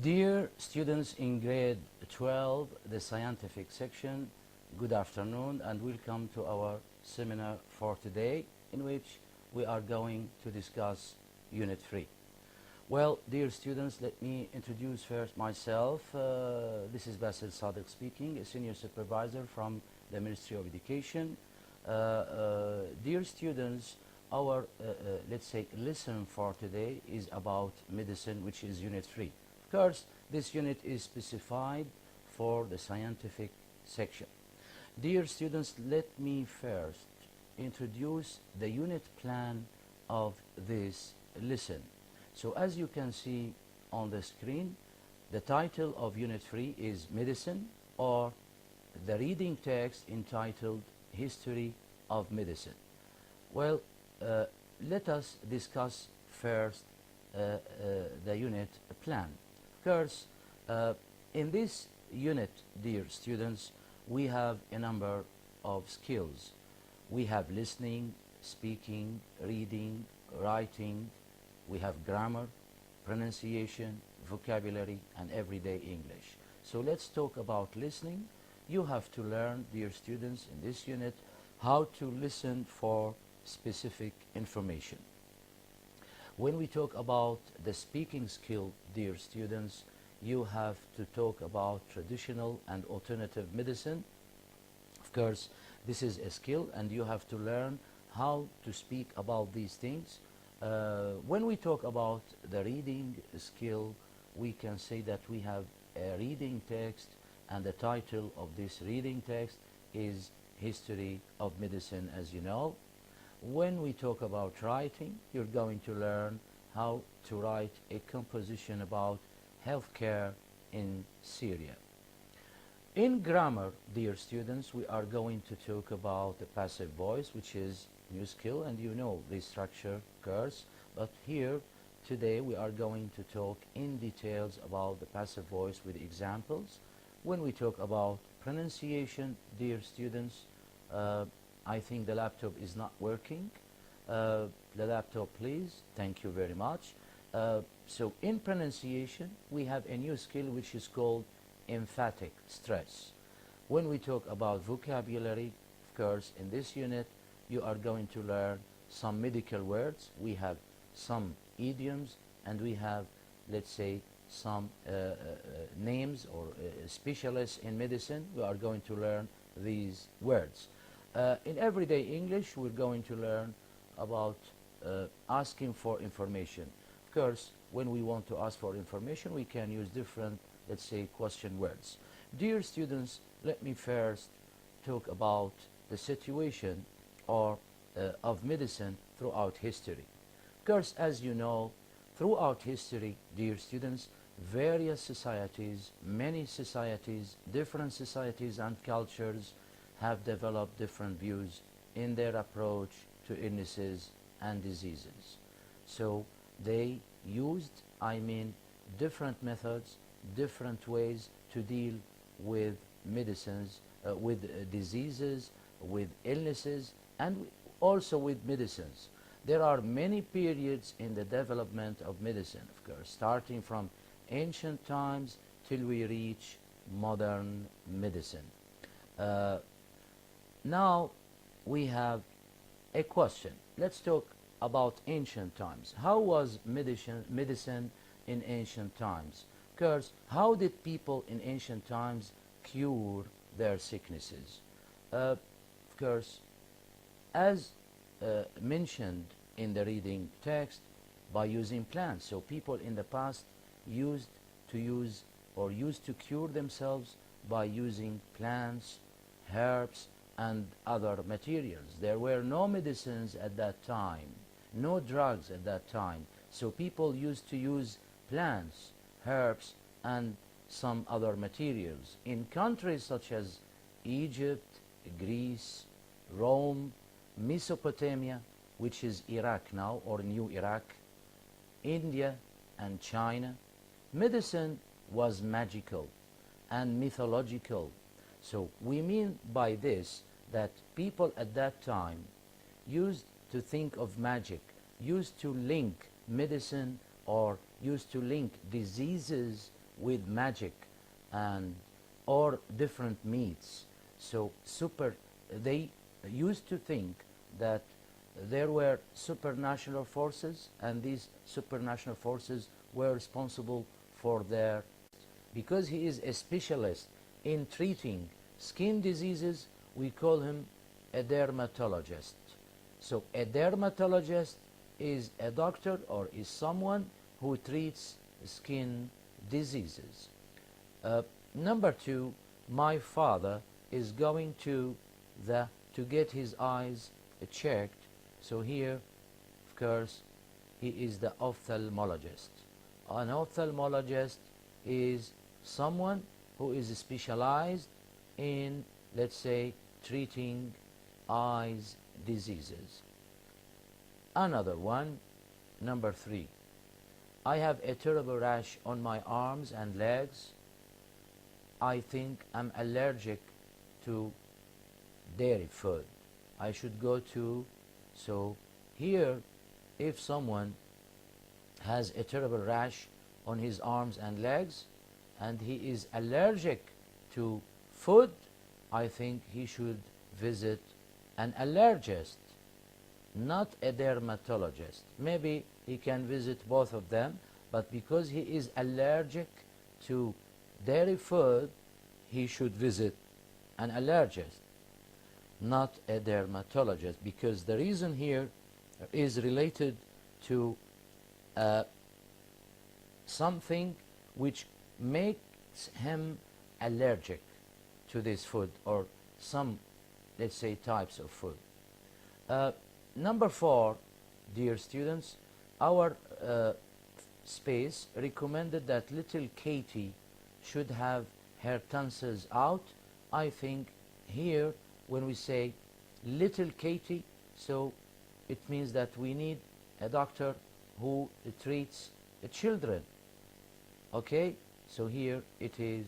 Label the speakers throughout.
Speaker 1: Dear students in grade 12, the scientific section, good afternoon and welcome to our seminar for today, in which we are going to discuss Unit 3. Well, dear students, let me introduce first myself. This is Basil Sadiq speaking, a senior supervisor from the Ministry of Education. Dear students, our, let's say, lesson for today is about medicine, which is Unit 3. Of course, this unit is specified for the scientific section. Dear students, let me first introduce the unit plan of this lesson. So as you can see on the screen, the title of Unit 3 is Medicine, or the reading text entitled History of Medicine. Well, let us discuss first the unit plan. Of course, in this unit, dear students, we have a number of skills. We have listening, speaking, reading, writing. We have grammar, pronunciation, vocabulary, and everyday English. So let's talk about listening. You have to learn, dear students, in this unit, how to listen for specific information. When we talk about the speaking skill, dear students, you have to talk about traditional and alternative medicine. Of course, this is a skill and you have to learn how to speak about these things. When we talk about the reading skill, we can say that we have a reading text, and the title of this reading text is History of Medicine, as you know. When we talk about writing, you're going to learn how to write a composition about healthcare in Syria. In grammar, dear students, we are going to talk about the passive voice, which is new skill, and you know the structure course, but here today we are going to talk in details about the passive voice with examples. When we talk about pronunciation, dear students, I think the laptop is not working. The laptop, please. Thank you very much. So in pronunciation, we have a new skill which is called emphatic stress. When we talk about vocabulary, of course, in this unit, you are going to learn some medical words. We have some idioms, and we have, let's say, some names or specialists in medicine. We are going to learn these words. In everyday English, we're going to learn about asking for information. Of course, when we want to ask for information, we can use different, let's say, question words. Dear students, let me first talk about the situation of medicine throughout history. Of course, as you know, throughout history, dear students, various societies, many societies, different societies and cultures have developed different views in their approach to illnesses and diseases. So they used, different methods, different ways to deal with medicines, with diseases, with illnesses, and also with medicines. There are many periods in the development of medicine, of course, starting from ancient times till we reach modern medicine. Now we have a question. Let's talk about ancient times. How was medicine in ancient times? Of course, how did people in ancient times cure their sicknesses? Of course, as mentioned in the reading text, by using plants. So people in the past used to cure themselves by using plants, herbs, and other materials. There were no medicines at that time, no drugs at that time. So people used to use plants, herbs, and some other materials. In countries such as Egypt, Greece, Rome, Mesopotamia, which is Iraq now, or New Iraq, India, and China, medicine was magical and mythological. So we mean by this that people at that time used to think of magic, used to link medicine or used to link diseases with magic and or different meats. So they used to think that there were supernatural forces, and these supernatural forces were responsible for their, because he is a specialist in treating skin diseases, we call him a dermatologist. So a dermatologist is a doctor or is someone who treats skin diseases. Number two, my father is going to get his eyes checked. So here, of course, he is the ophthalmologist. An ophthalmologist is someone who is specialized in, let's say, treating eyes diseases. Another one, number three, I have a terrible rash on my arms and legs. I think I'm allergic to dairy food. I should go to, so here, if someone has a terrible rash on his arms and legs and he is allergic to food, I think he should visit an allergist, not a dermatologist. Maybe he can visit both of them, but because he is allergic to dairy food, he should visit an allergist, not a dermatologist, because the reason here is related to something which makes him allergic to this food or some, let's say, types of food. Number four, dear students, our space recommended that little Katie should have her tonsils out. I think here when we say little Katie, so it means that we need a doctor who treats children. Okay, so here it is,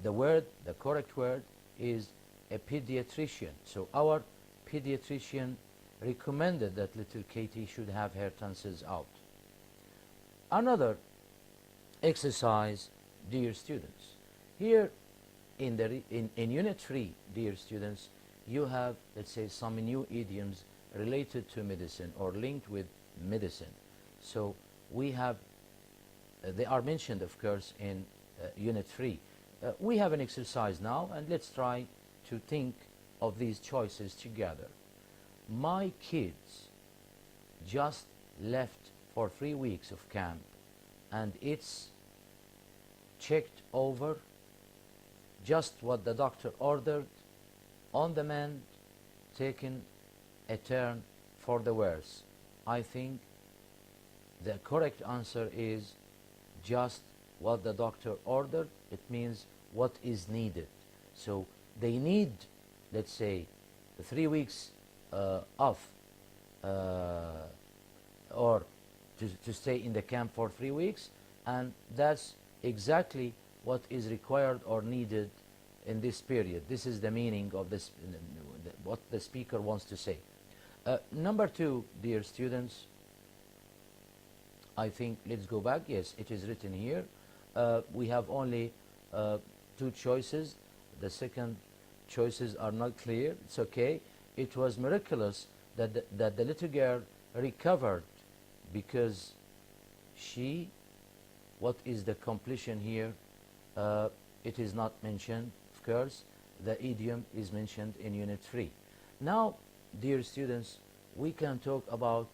Speaker 1: the correct word is a pediatrician. So our pediatrician recommended that little Katie should have her tonsils out. Another exercise, dear students, here in Unit 3, dear students, you have, let's say, some new idioms related to medicine or linked with medicine. So we have, they are mentioned, of course, in Unit 3. We have an exercise now, and let's try to think of these choices together. My kids just left for 3 weeks of camp, and it's checked over, just what the doctor ordered, on the mend, taken a turn for the worse. I think the correct answer is just what the doctor ordered. It means what is needed. So they need, let's say, 3 weeks off or to stay in the camp for 3 weeks, and that's exactly what is required or needed in this period. This is the meaning of this, what the speaker wants to say. Number two, dear students, I think, let's go back. Yes, it is written here. We have only 2 choices. The second choices are not clear. It's okay. It was miraculous that the little girl recovered because she, what is the completion here? It is not mentioned, of course. The idiom is mentioned in Unit 3. Now, dear students, we can talk about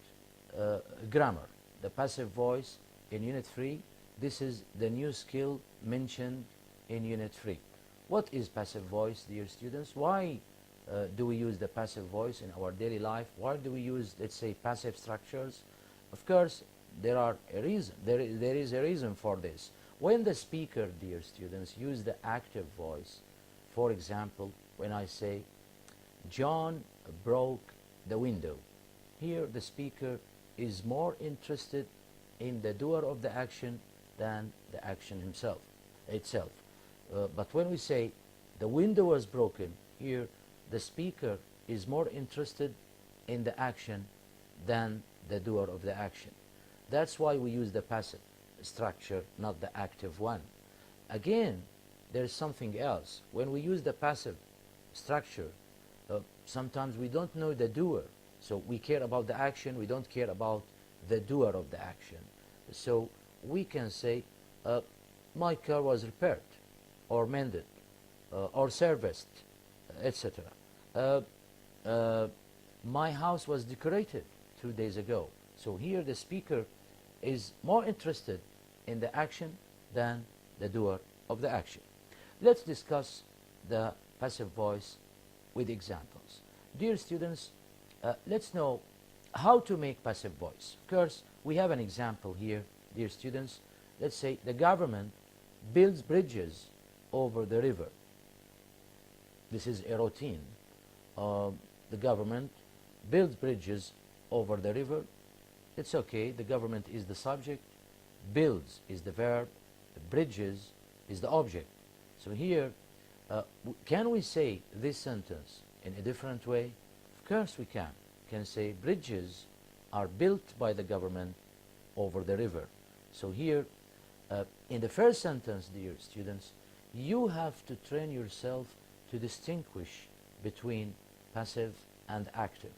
Speaker 1: grammar, the passive voice in Unit 3. This is the new skill mentioned in Unit 3. What is passive voice, dear students? Why do we use the passive voice in our daily life? Why do we use, let's say, passive structures? Of course, there are a reason. There is a reason for this. When the speaker, dear students, use the active voice, for example, when I say, John broke the window, here the speaker is more interested in the doer of the action than the action itself. But when we say the window was broken, here the speaker is more interested in the action than the doer of the action. That's why we use the passive structure, not the active one. again, there is something else. When we use the passive structure, sometimes we don't know the doer. So we care about the action, we don't care about the doer of the action. So we can say, my car was repaired, or mended, or serviced, etc. My house was decorated 2 days ago. So here the speaker is more interested in the action than the doer of the action. Let's discuss the passive voice with examples. Dear students, let's know how to make passive voice. Of course, we have an example here, dear students. Let's say the government builds bridges over the river. This is a routine. The government builds bridges over the river. It's okay, the government is the subject, builds is the verb, bridges is the object. So here, can we say this sentence in a different way? Of course we can. We can say bridges are built by the government over the river. So here, in the first sentence, dear students, you have to train yourself to distinguish between passive and active.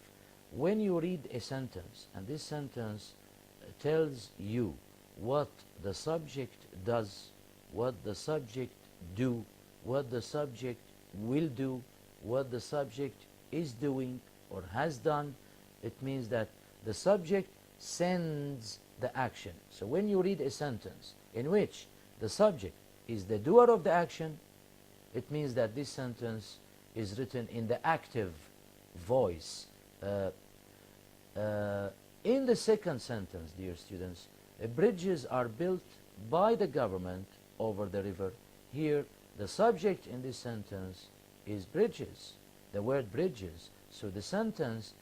Speaker 1: When you read a sentence, and this sentence tells you what the subject does, what the subject do, what the subject will do, what the subject is doing or has done, it means that the subject sends the action. So when you read a sentence in which the subject is the doer of the action, it means that this sentence is written in the active voice. In the second sentence, dear students, bridges are built by the government over the river. Here, the subject in this sentence is bridges, the word bridges. So the sentence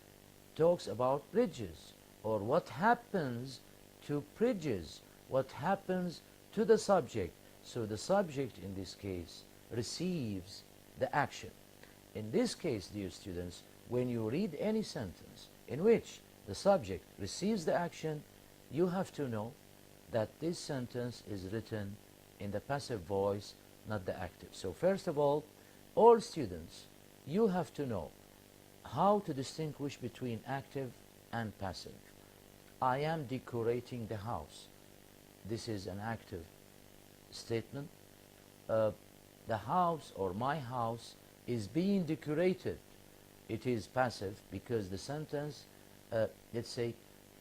Speaker 1: talks about bridges, or what happens to bridges, what happens to the subject. So the subject in this case receives the action. In this case, dear students, when you read any sentence in which the subject receives the action, you have to know that this sentence is written in the passive voice, not the active. So first of all students, you have to know how to distinguish between active and passive. I am decorating the house. This is an active statement. The house or my house is being decorated. It is passive because the sentence, let's say,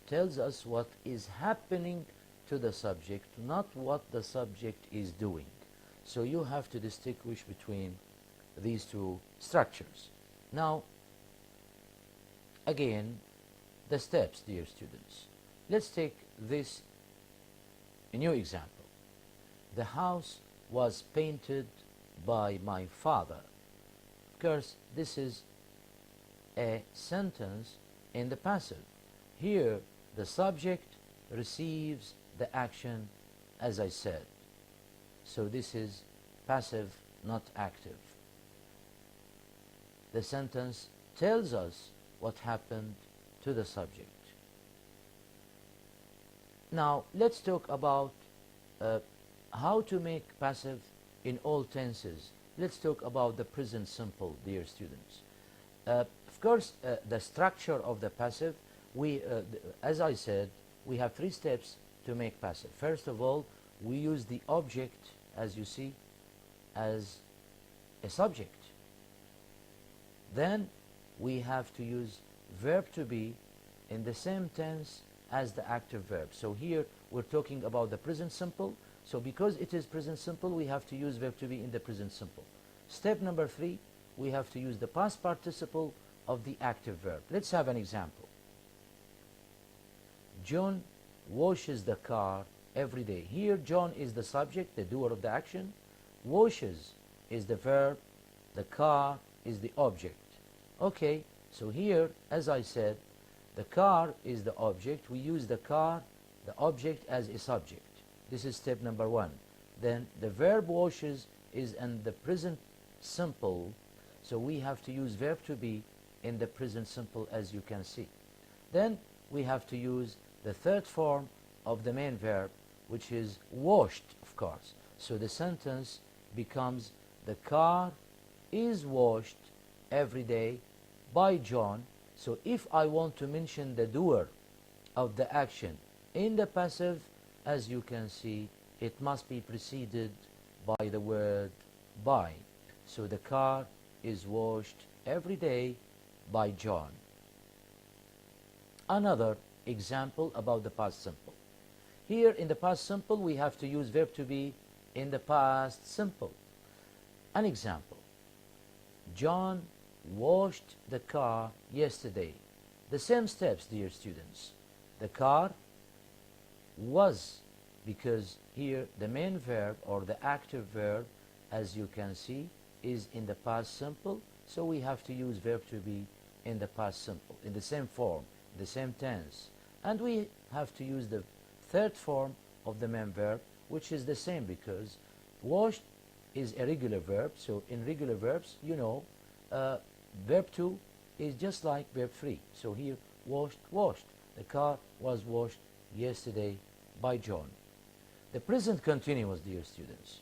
Speaker 1: tells us what is happening to the subject, not what the subject is doing. So you have to distinguish between these two structures. Now, again, the steps, dear students. Let's take this new example. The house was painted by my father. Of course, this is a sentence in the passive. Here, the subject receives the action, as I said. So this is passive, not active. The sentence tells us what happened to the subject. Now, let's talk about how to make passive in all tenses. Let's talk about the present simple, dear students. Of course, the structure of the passive, as I said, we have 3 steps to make passive. First of all, we use the object, as you see, as a subject. Then we have to use verb to be in the same tense as the active verb. So here we're talking about the present simple. So because it is present simple, we have to use verb to be in the present simple. Step number 3, we have to use the past participle of the active verb. Let's have an example. John washes the car every day. Here John is the subject, the doer of the action. Washes is the verb. The car is the object. Okay, so here, as I said, the car is the object. We use the car, the object, as a subject. This is step number 1. Then the verb washes is in the present simple, so we have to use verb to be in the present simple, as you can see. Then we have to use the third form of the main verb, which is washed, of course. So the sentence becomes, the car is washed every day by John. So if I want to mention the doer of the action in the passive, as you can see, it must be preceded by the word by. So the car is washed every day by John. Another example about the past simple. Here in the past simple we have to use verb to be in the past simple. An example: John washed the car yesterday. The same steps, dear students. The car was, because here the main verb or the active verb, as you can see, is in the past simple, so we have to use verb to be in the past simple, in the same form, the same tense. And we have to use the third form of the main verb, which is the same, because washed is a regular verb. So in regular verbs, you know, verb 2 is just like verb 3. So here, washed, washed. The car was washed yesterday by John. The present continuous, dear students.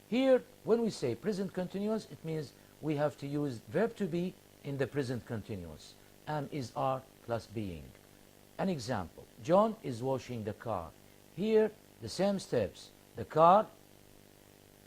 Speaker 1: Here, when we say present continuous, it means we have to use verb to be in the present continuous. Am is are plus being. An example: John is washing the car. Here, the same steps. The car,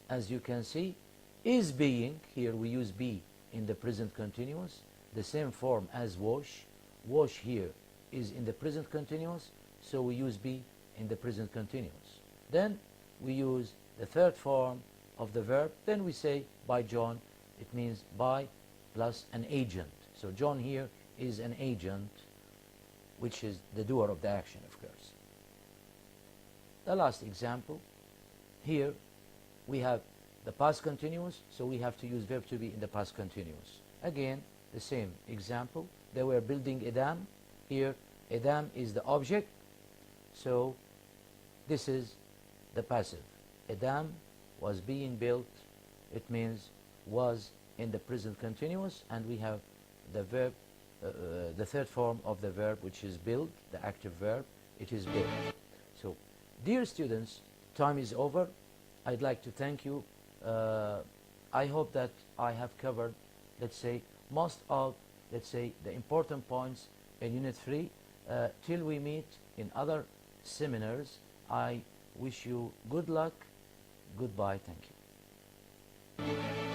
Speaker 1: as you can see, is being. Here we use be in the present continuous, the same form as wash. Wash here is in the present continuous, so we use be in the present continuous. Then we use the third form of the verb. Then we say by John. It means by plus an agent. So John here is an agent, which is the doer of the action, of course. The last example. Here we have the past continuous, so we have to use verb to be in the past continuous. Again, the same example. They were building a dam. Here, a dam is the object, so this is the passive. A dam was being built. It means was in the present continuous, and we have the verb, the third form of the verb, which is build, the active verb. It is built. So, dear students, time is over. I'd like to thank you. I hope that I have covered, let's say, most of, let's say, the important points in Unit 3. Till we meet in other seminars, I wish you good luck. Goodbye. Thank you.